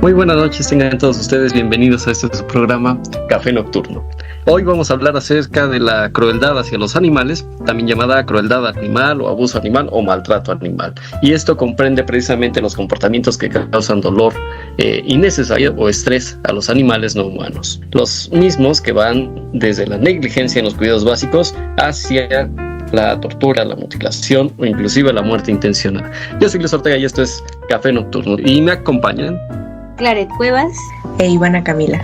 Muy buenas noches, tengan todos ustedes bienvenidos a este su programa Café Nocturno. Hoy vamos a hablar acerca de la crueldad hacia los animales, también llamada crueldad animal o abuso animal o maltrato animal. Y esto comprende precisamente los comportamientos que causan dolor innecesario o estrés a los animales no humanos. Los mismos que van desde la negligencia en los cuidados básicos hacia la tortura, la mutilación o inclusive la muerte intencional. Yo soy Luis Ortega y esto es Café Nocturno y me acompañan Claret Cuevas e Ivana Camila.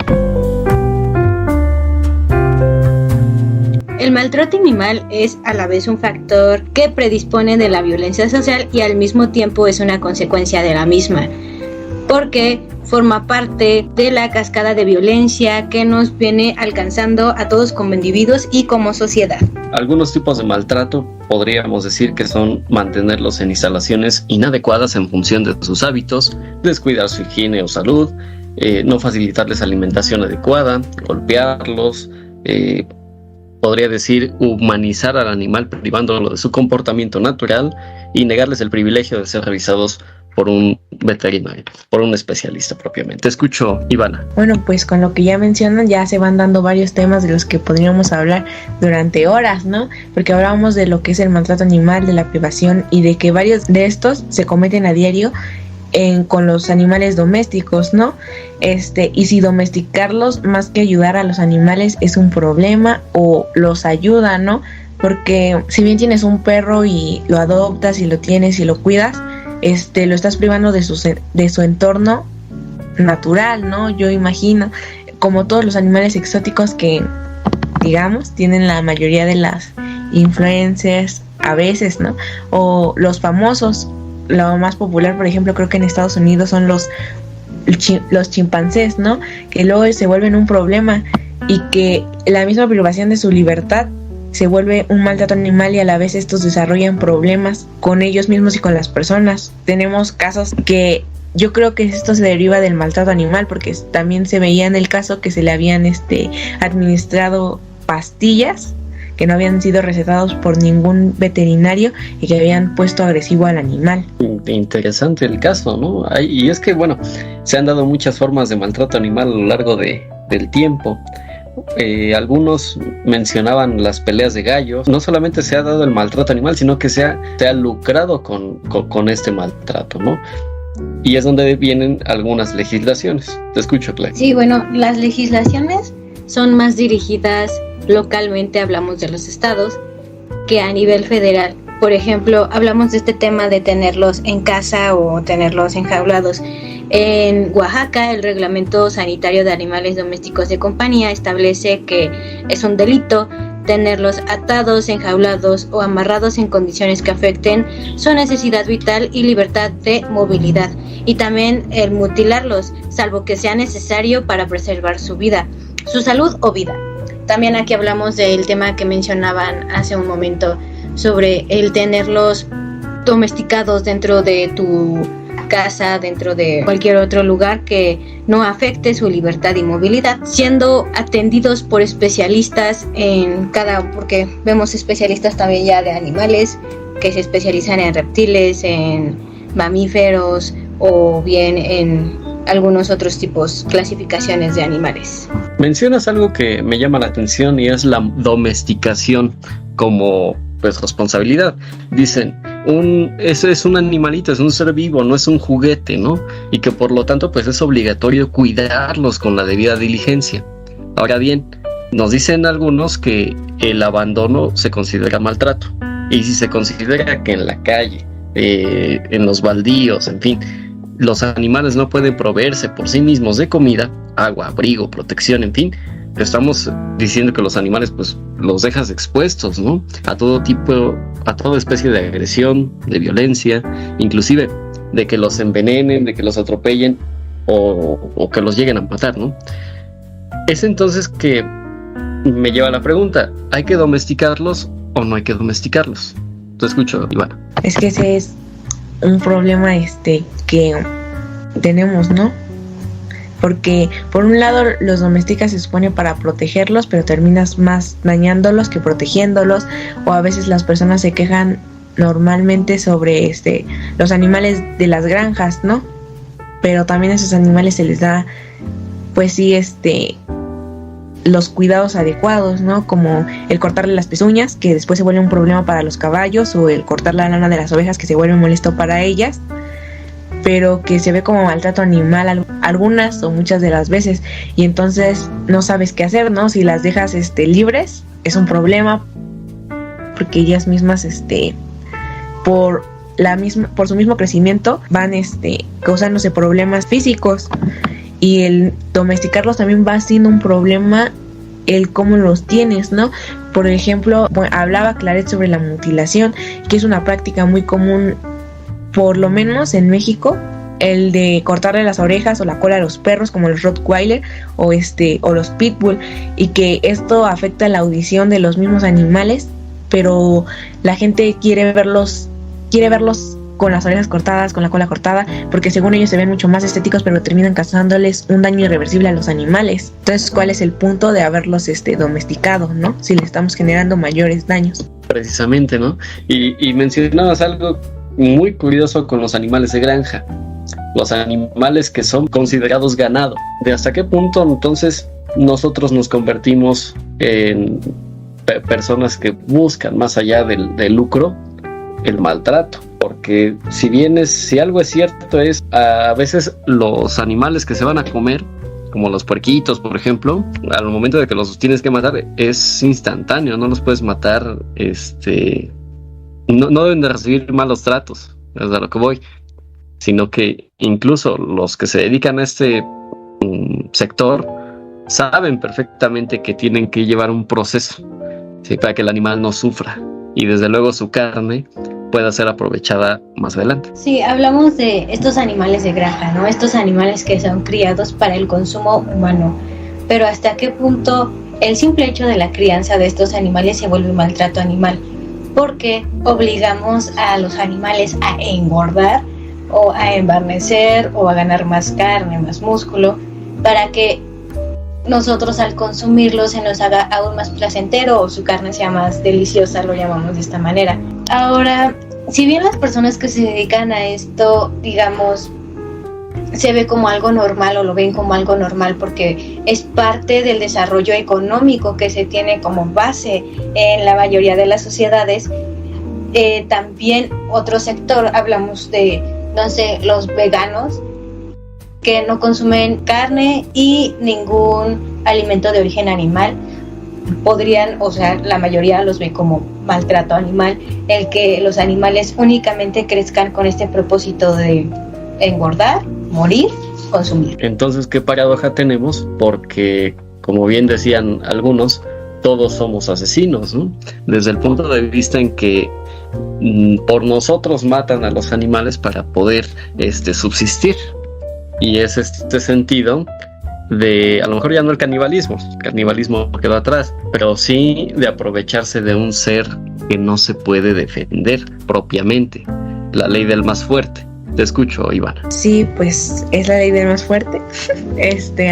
El maltrato animal es a la vez un factor que predispone de la violencia social y al mismo tiempo es una consecuencia de la misma, porque forma parte de la cascada de violencia que nos viene alcanzando a todos como individuos y como sociedad. Algunos tipos de maltrato podríamos decir que son mantenerlos en instalaciones inadecuadas en función de sus hábitos, descuidar su higiene o salud, no facilitarles alimentación adecuada, golpearlos, podría decir humanizar al animal privándolo de su comportamiento natural y negarles el privilegio de ser revisados por un veterinario, por un especialista propiamente. Te escucho, Ivana. Bueno, pues con lo que ya mencionan, ya se van dando varios temas de los que podríamos hablar durante horas, ¿no? Porque hablábamos de lo que es el maltrato animal, de la privación y de que varios de estos se cometen a diario con los animales domésticos, ¿no? Y si domesticarlos más que ayudar a los animales es un problema o los ayuda, ¿no? Porque si bien tienes un perro y lo adoptas y lo tienes y lo cuidas, lo estás privando de su entorno natural, ¿no? Yo imagino, como todos los animales exóticos que, digamos, tienen la mayoría de las influencers a veces, ¿no? O los famosos, lo más popular, por ejemplo, creo que en Estados Unidos son los chimpancés, ¿no? Que luego se vuelven un problema y que la misma privación de su libertad se vuelve un maltrato animal y a la vez estos desarrollan problemas con ellos mismos y con las personas. Tenemos casos que yo creo que esto se deriva del maltrato animal porque también se veía en el caso que se le habían administrado pastillas que no habían sido recetados por ningún veterinario y que habían puesto agresivo al animal. Interesante el caso, ¿no? Y es que, bueno, se han dado muchas formas de maltrato animal a lo largo del tiempo. Algunos mencionaban las peleas de gallos. No solamente se ha dado el maltrato animal, sino que se ha lucrado con este maltrato, ¿no? Y es donde vienen algunas legislaciones. Te escucho, Clay. Sí, bueno, las legislaciones son más dirigidas localmente, hablamos de los estados, que a nivel federal. Por ejemplo, hablamos de este tema de tenerlos en casa o tenerlos enjaulados. En Oaxaca, el Reglamento Sanitario de Animales Domésticos de Compañía establece que es un delito tenerlos atados, enjaulados o amarrados en condiciones que afecten su necesidad vital y libertad de movilidad. Y también el mutilarlos, salvo que sea necesario para preservar su vida, su salud o vida. También aquí hablamos del tema que mencionaban hace un momento sobre el tenerlos domesticados dentro de tu casa, dentro de cualquier otro lugar que no afecte su libertad y movilidad, siendo atendidos por especialistas porque vemos especialistas también ya de animales que se especializan en reptiles, en mamíferos o bien en algunos otros tipos, clasificaciones de animales. Mencionas algo que me llama la atención y es la domesticación como responsabilidad. Dicen, eso es un animalito, es un ser vivo, no es un juguete, ¿no? Y que por lo tanto es obligatorio cuidarlos con la debida diligencia. Ahora bien, nos dicen algunos que el abandono se considera maltrato. Y si se considera que en la calle, en los baldíos, en fin, los animales no pueden proveerse por sí mismos de comida, agua, abrigo, protección, en fin, estamos diciendo que los animales los dejas expuestos, ¿no? A todo tipo, a toda especie de agresión, de violencia, inclusive de que los envenenen, de que los atropellen o que los lleguen a matar, ¿no? Es entonces que me lleva a la pregunta, ¿hay que domesticarlos o no hay que domesticarlos? Te escucho, Ivana. Es que ese es un problema que tenemos, ¿no? Porque por un lado los domesticas se supone para protegerlos, pero terminas más dañándolos que protegiéndolos, o a veces las personas se quejan normalmente sobre los animales de las granjas, ¿no? pero también a esos animales se les da, pues sí, los cuidados adecuados, ¿no? Como el cortarle las pezuñas, que después se vuelve un problema para los caballos, o el cortar la lana de las ovejas, que se vuelve molesto para ellas, pero que se ve como maltrato animal algunas o muchas de las veces, y entonces no sabes qué hacer, ¿no? Si las dejas libres, es un problema, porque ellas mismas por su mismo crecimiento van causándose problemas físicos, y el domesticarlos también va siendo un problema el cómo los tienes, ¿no? Por ejemplo, hablaba Claret sobre la mutilación, que es una práctica muy común, por lo menos en México, el de cortarle las orejas o la cola a los perros, como los Rottweiler o los Pitbull, y que esto afecta la audición de los mismos animales, pero la gente quiere verlos con las orejas cortadas, con la cola cortada, porque según ellos se ven mucho más estéticos, pero terminan causándoles un daño irreversible a los animales. Entonces, ¿cuál es el punto de haberlos domesticado, ¿no? Si le estamos generando mayores daños. Precisamente, ¿no? Y mencionabas algo muy curioso con los animales de granja, los animales que son considerados ganado. ¿De hasta qué punto entonces nosotros nos convertimos en personas que buscan, más allá del lucro, el maltrato? Porque si algo es cierto, es a veces los animales que se van a comer, como los puerquitos, por ejemplo, al momento de que los tienes que matar, es instantáneo, no los puedes matar, no deben de recibir malos tratos, es a lo que voy, sino que incluso los que se dedican a este sector saben perfectamente que tienen que llevar un proceso, ¿sí?, para que el animal no sufra, y desde luego su carne pueda ser aprovechada más adelante. Sí, hablamos de estos animales de granja, ¿no? Estos animales que son criados para el consumo humano, pero ¿hasta qué punto el simple hecho de la crianza de estos animales se vuelve maltrato animal? Porque obligamos a los animales a engordar o a embarnecer o a ganar más carne, más músculo, para que nosotros al consumirlo se nos haga aún más placentero o su carne sea más deliciosa, lo llamamos de esta manera. Ahora, si bien las personas que se dedican a esto, digamos, se ve como algo normal o lo ven como algo normal porque es parte del desarrollo económico que se tiene como base en la mayoría de las sociedades, también otro sector, hablamos de, no sé, los veganos, que no consumen carne y ningún alimento de origen animal, podrían, o sea, la mayoría los ve como maltrato animal, el que los animales únicamente crezcan con este propósito de engordar, morir, consumir. Entonces, ¿qué paradoja tenemos? Porque, como bien decían algunos, todos somos asesinos, ¿no? Desde el punto de vista en que por nosotros matan a los animales para poder subsistir. Y es este sentido de, a lo mejor ya no el canibalismo quedó atrás, pero sí de aprovecharse de un ser que no se puede defender propiamente, la ley del más fuerte. Te escucho, Ivana. Sí, pues es la ley del más fuerte.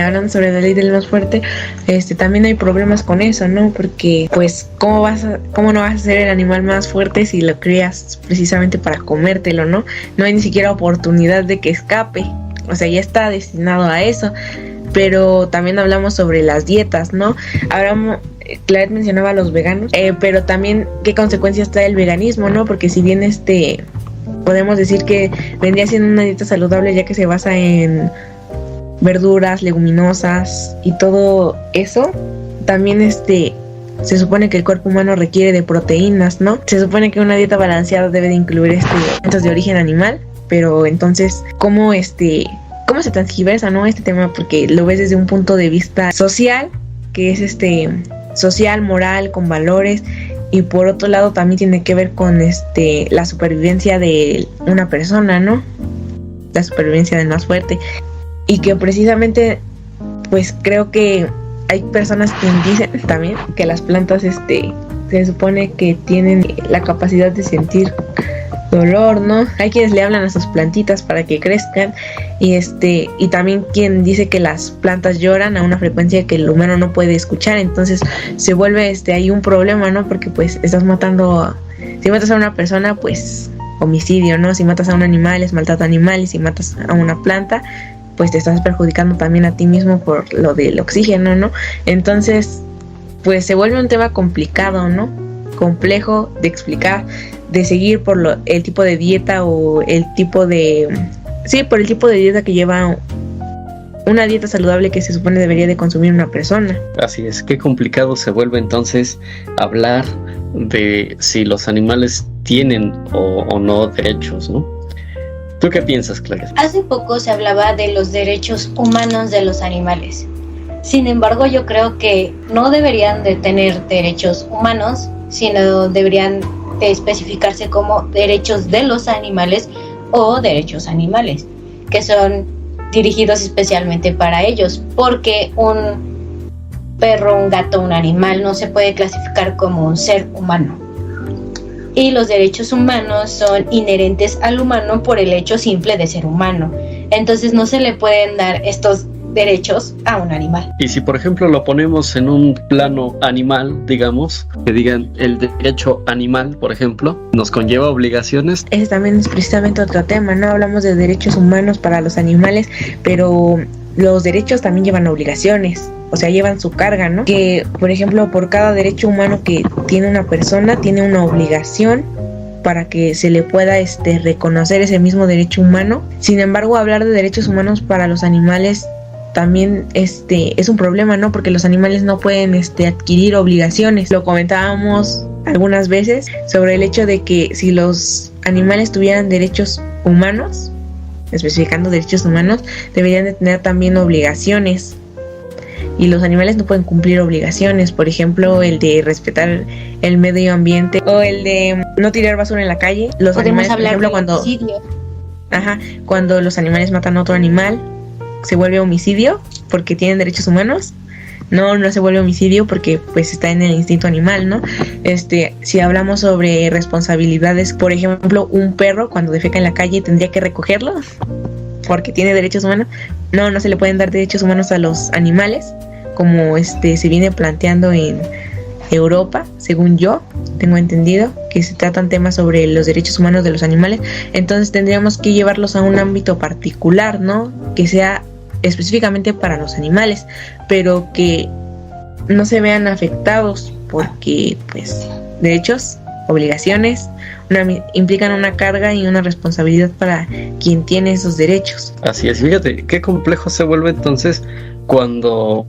Hablan sobre la ley del más fuerte. También hay problemas con eso, ¿no? Porque, pues, ¿cómo no vas a ser el animal más fuerte si lo crías precisamente para comértelo, ¿no? No hay ni siquiera oportunidad de que escape. O sea, ya está destinado a eso. Pero también hablamos sobre las dietas, ¿no? Claret mencionaba a los veganos, pero también qué consecuencias trae el veganismo, ¿no? Porque si bien podemos decir que vendría siendo una dieta saludable, ya que se basa en verduras, leguminosas y todo eso, también se supone que el cuerpo humano requiere de proteínas, ¿no? Se supone que una dieta balanceada debe de incluir alimentos de origen animal, pero entonces, ¿cómo se transgiversa, ¿no?, este tema? Porque lo ves desde un punto de vista social, que es social, moral, con valores, y por otro lado también tiene que ver con la supervivencia de una persona, ¿no? La supervivencia del más fuerte. Y que precisamente, pues creo que hay personas que dicen también que las plantas se supone que tienen la capacidad de sentir dolor, ¿no? Hay quienes le hablan a sus plantitas para que crezcan, y también quien dice que las plantas lloran a una frecuencia que el humano no puede escuchar. Entonces se vuelve ahí un problema, ¿no? Porque pues si matas a una persona, pues homicidio, ¿no? Si matas a un animal es maltrato animal, y si matas a una planta, pues te estás perjudicando también a ti mismo por lo del oxígeno, ¿no? Entonces, pues se vuelve un tema complicado, ¿no? Complejo de explicar, de seguir por el tipo de dieta o el tipo de... Sí, por el tipo de dieta que lleva una dieta saludable que se supone debería de consumir una persona. Así es, qué complicado se vuelve entonces hablar de si los animales tienen o no derechos, ¿no? ¿Tú qué piensas, Clarice? Hace poco se hablaba de los derechos humanos de los animales. Sin embargo, yo creo que no deberían de tener derechos humanos, sino deberían de especificarse como derechos de los animales o derechos animales, que son dirigidos especialmente para ellos, porque un perro, un gato, un animal no se puede clasificar como un ser humano. Y los derechos humanos son inherentes al humano por el hecho simple de ser humano. Entonces no se le pueden dar estos derechos a un animal. Y si por ejemplo lo ponemos en un plano animal, digamos, que digan el derecho animal, por ejemplo, nos conlleva obligaciones. Ese también es precisamente otro tema, ¿no? Hablamos de derechos humanos para los animales, pero los derechos también llevan obligaciones, o sea, llevan su carga, ¿no? Que, por ejemplo, por cada derecho humano que tiene una persona, tiene una obligación para que se le pueda reconocer ese mismo derecho humano. Sin embargo, hablar de derechos humanos para los animales también es un problema, ¿no? Porque los animales no pueden adquirir obligaciones. Lo comentábamos algunas veces sobre el hecho de que si los animales tuvieran derechos humanos, especificando derechos humanos, deberían de tener también obligaciones. Y los animales no pueden cumplir obligaciones, por ejemplo, el de respetar el medio ambiente o el de no tirar basura en la calle. Los Podemos animales, por ejemplo, cuando los animales matan a otro animal, se vuelve homicidio porque tienen derechos humanos. No se vuelve homicidio porque pues está en el instinto animal, ¿no? Si hablamos sobre responsabilidades, por ejemplo, un perro cuando defeca en la calle tendría que recogerlo porque tiene derechos humanos. No se le pueden dar derechos humanos a los animales, como se viene planteando en Europa, según yo tengo entendido, que se tratan temas sobre los derechos humanos de los animales. Entonces tendríamos que llevarlos a un ámbito particular, ¿no? Que sea específicamente para los animales, pero que no se vean afectados porque, pues, derechos, obligaciones, implican una carga y una responsabilidad para quien tiene esos derechos. Así es, fíjate, qué complejo se vuelve entonces cuando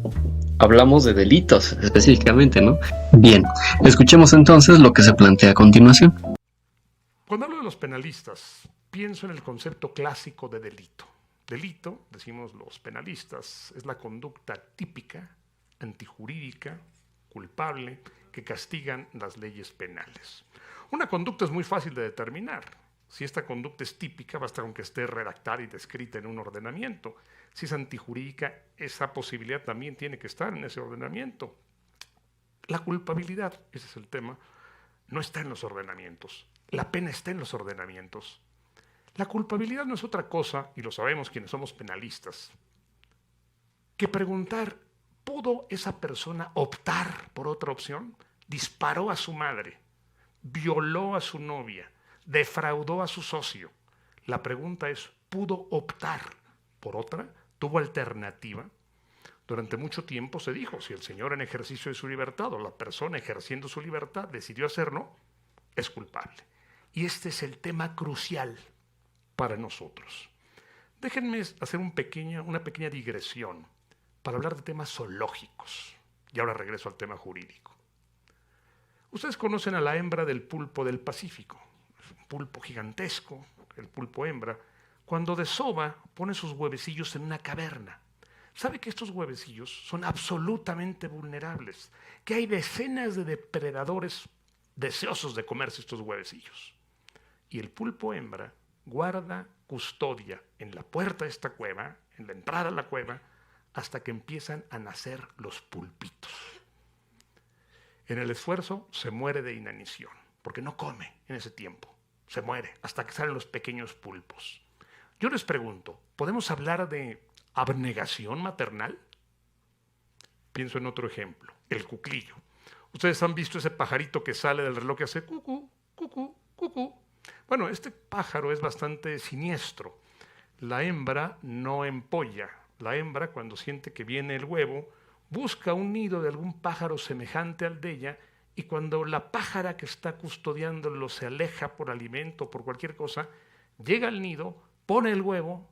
hablamos de delitos específicamente, ¿no? Bien, escuchemos entonces lo que se plantea a continuación. Cuando hablo de los penalistas, pienso en el concepto clásico de delito. Delito, decimos los penalistas, es la conducta típica, antijurídica, culpable, que castigan las leyes penales. Una conducta es muy fácil de determinar. Si esta conducta es típica, basta con que esté redactada y descrita en un ordenamiento. Si es antijurídica, esa posibilidad también tiene que estar en ese ordenamiento. La culpabilidad, ese es el tema, no está en los ordenamientos. La pena está en los ordenamientos. La culpabilidad no es otra cosa, y lo sabemos quienes somos penalistas, que preguntar, ¿pudo esa persona optar por otra opción? Disparó a su madre, violó a su novia, defraudó a su socio. La pregunta es, ¿pudo optar por otra? ¿Tuvo alternativa? Durante mucho tiempo se dijo, si el señor en ejercicio de su libertad o la persona ejerciendo su libertad decidió hacerlo, es culpable. Y este es el tema crucial para nosotros. Déjenme hacer una pequeña digresión para hablar de temas zoológicos. Y ahora regreso al tema jurídico. Ustedes conocen a la hembra del pulpo del Pacífico. Es un pulpo gigantesco, el pulpo hembra. Cuando desova, pone sus huevecillos en una caverna. ¿Sabe que estos huevecillos son absolutamente vulnerables? Que hay decenas de depredadores deseosos de comerse estos huevecillos. Y el pulpo hembra guarda custodia en la puerta de esta cueva, en la entrada a la cueva, hasta que empiezan a nacer los pulpitos. En el esfuerzo se muere de inanición, porque no come en ese tiempo. Se muere hasta que salen los pequeños pulpos. Yo les pregunto, ¿podemos hablar de abnegación maternal? Pienso en otro ejemplo, el cuclillo. Ustedes han visto ese pajarito que sale del reloj que hace cucú, cucú, cucú. Bueno, este pájaro es bastante siniestro. La hembra no empolla. La hembra, cuando siente que viene el huevo, busca un nido de algún pájaro semejante al de ella, y cuando la pájara que está custodiándolo se aleja por alimento o por cualquier cosa, llega al nido, pone el huevo,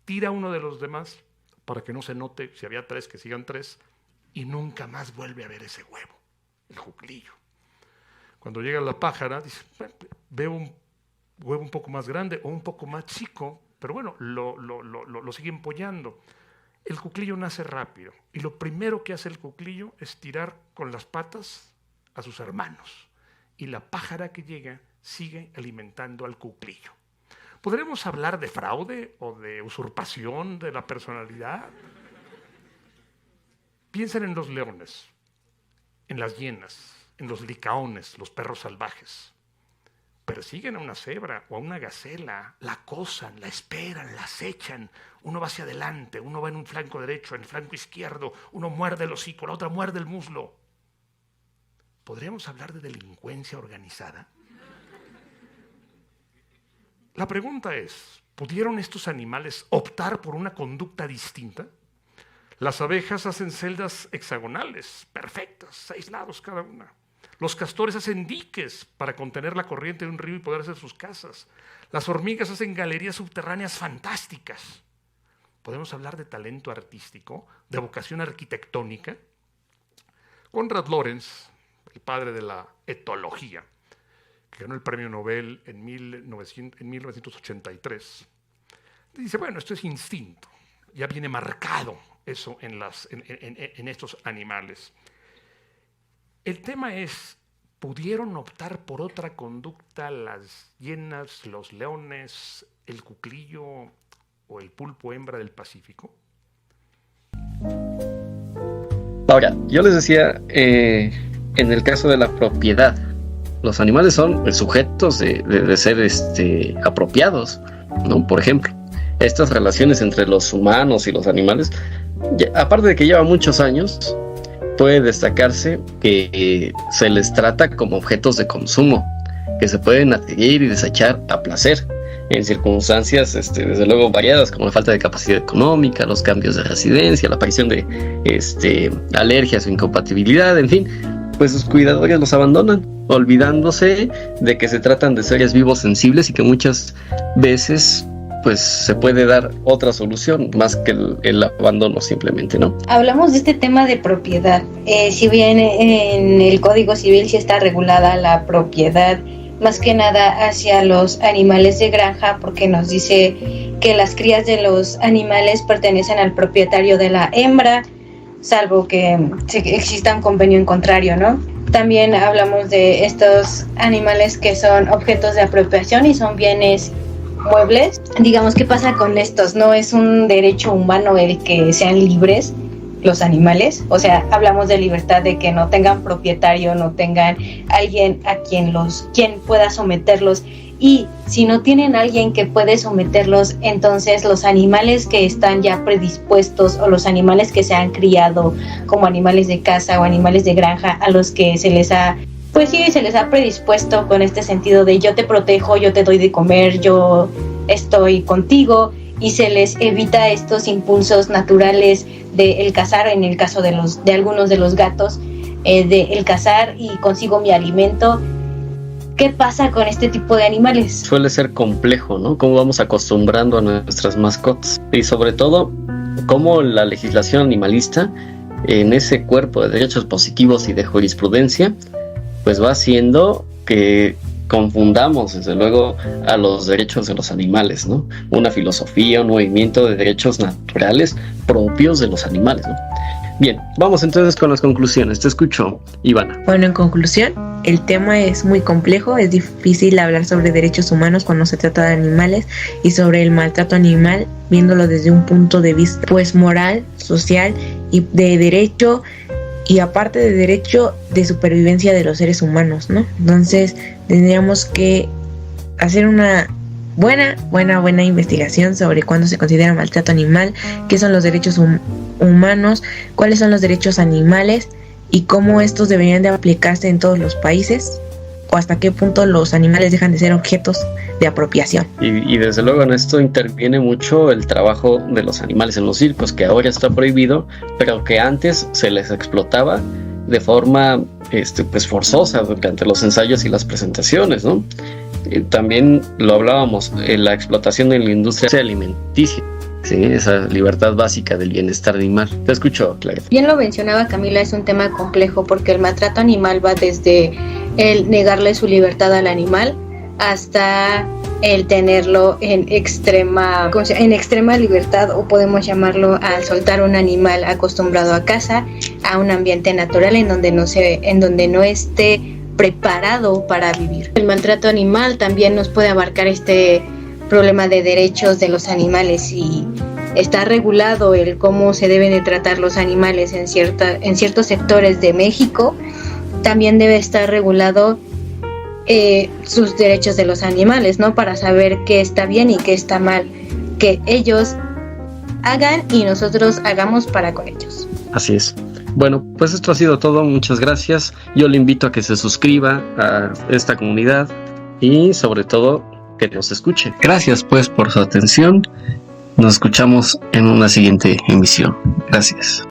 tira uno de los demás para que no se note, si había 3, que sigan 3, y nunca más vuelve a ver ese huevo, el cuclillo. Cuando llega la pájara, dice, veo un huevo un poco más grande o un poco más chico, pero bueno, lo sigue empollando. El cuclillo nace rápido y lo primero que hace el cuclillo es tirar con las patas a sus hermanos. Y la pájara que llega sigue alimentando al cuclillo. ¿Podremos hablar de fraude o de usurpación de la personalidad? Piensen en los leones, en las hienas, en los licaones, los perros salvajes. Persiguen a una cebra o a una gacela, la acosan, la esperan, la acechan. Uno va hacia adelante, uno va en un flanco derecho, en el flanco izquierdo, uno muerde el hocico, la otra muerde el muslo. ¿Podríamos hablar de delincuencia organizada? La pregunta es, ¿pudieron estos animales optar por una conducta distinta? Las abejas hacen celdas hexagonales, perfectas, 6 lados cada una. Los castores hacen diques para contener la corriente de un río y poder hacer sus casas. Las hormigas hacen galerías subterráneas fantásticas. ¿Podemos hablar de talento artístico, de vocación arquitectónica? Konrad Lorenz, el padre de la etología, que ganó el premio Nobel en 1983, dice, bueno, esto es instinto, ya viene marcado eso en estos animales. El tema es, ¿pudieron optar por otra conducta las hienas, los leones, el cuclillo o el pulpo hembra del Pacífico? Ahora, yo les decía, en el caso de la propiedad, los animales son sujetos de ser apropiados, ¿no? Por ejemplo, estas relaciones entre los humanos y los animales, aparte de que lleva muchos años, puede destacarse que se les trata como objetos de consumo, que se pueden adquirir y desechar a placer, en circunstancias desde luego variadas, como la falta de capacidad económica, los cambios de residencia, la aparición de alergias o incompatibilidad, en fin, pues sus cuidadores los abandonan, olvidándose de que se tratan de seres vivos sensibles y que muchas veces pues se puede dar otra solución más que el abandono simplemente, ¿no? Hablamos de este tema de propiedad. Si bien en el Código Civil sí está regulada la propiedad, más que nada hacia los animales de granja, porque nos dice que las crías de los animales pertenecen al propietario de la hembra, salvo que exista un convenio en contrario, ¿no? También hablamos de estos animales que son objetos de apropiación y son bienes muebles. Digamos, ¿qué pasa con estos? No es un derecho humano el que sean libres los animales, o sea, hablamos de libertad, de que no tengan propietario, no tengan alguien a quien pueda someterlos, y si no tienen alguien que puede someterlos, entonces los animales que están ya predispuestos o los animales que se han criado como animales de casa o animales de granja, a los que se les ha predispuesto con este sentido de yo te protejo, yo te doy de comer, yo estoy contigo, y se les evita estos impulsos naturales de el cazar, en el caso de algunos de los gatos, de el cazar y consigo mi alimento. ¿Qué pasa con este tipo de animales? Suele ser complejo, ¿no? Cómo vamos acostumbrando a nuestras mascotas, y sobre todo cómo la legislación animalista en ese cuerpo de derechos positivos y de jurisprudencia pues va haciendo que confundamos desde luego a los derechos de los animales, ¿no? Una filosofía, un movimiento de derechos naturales propios de los animales, ¿no? Bien, vamos entonces con las conclusiones. Te escucho, Ivana. Bueno, en conclusión, el tema es muy complejo, es difícil hablar sobre derechos humanos cuando se trata de animales y sobre el maltrato animal, viéndolo desde un punto de vista pues moral, social y de derecho, y aparte de derecho de supervivencia de los seres humanos, ¿no? Entonces tendríamos que hacer una buena investigación sobre cuándo se considera maltrato animal, qué son los derechos humanos, cuáles son los derechos animales y cómo estos deberían de aplicarse en todos los países. o hasta qué punto los animales dejan de ser objetos de apropiación. Y desde luego en esto interviene mucho el trabajo de los animales en los circos, que ahora está prohibido, pero que antes se les explotaba de forma pues forzosa durante los ensayos y las presentaciones, ¿no? También lo hablábamos, la explotación en la industria alimenticia, ¿sí? Esa libertad básica del bienestar animal. Te escucho, Clara. Bien lo mencionaba Camila, es un tema complejo porque el maltrato animal va desde el negarle su libertad al animal hasta el tenerlo en extrema libertad, o podemos llamarlo al soltar un animal acostumbrado a casa a un ambiente natural en donde no esté preparado para vivir. El maltrato animal también nos puede abarcar este problema de derechos de los animales, y está regulado el cómo se deben de tratar los animales en ciertos sectores de México. También debe estar regulado sus derechos de los animales, ¿no? Para saber qué está bien y qué está mal, que ellos hagan y nosotros hagamos para con ellos. Así es. Bueno, pues esto ha sido todo, muchas gracias. Yo le invito a que se suscriba a esta comunidad y sobre todo que nos escuche. Gracias pues por su atención. Nos escuchamos en una siguiente emisión. Gracias.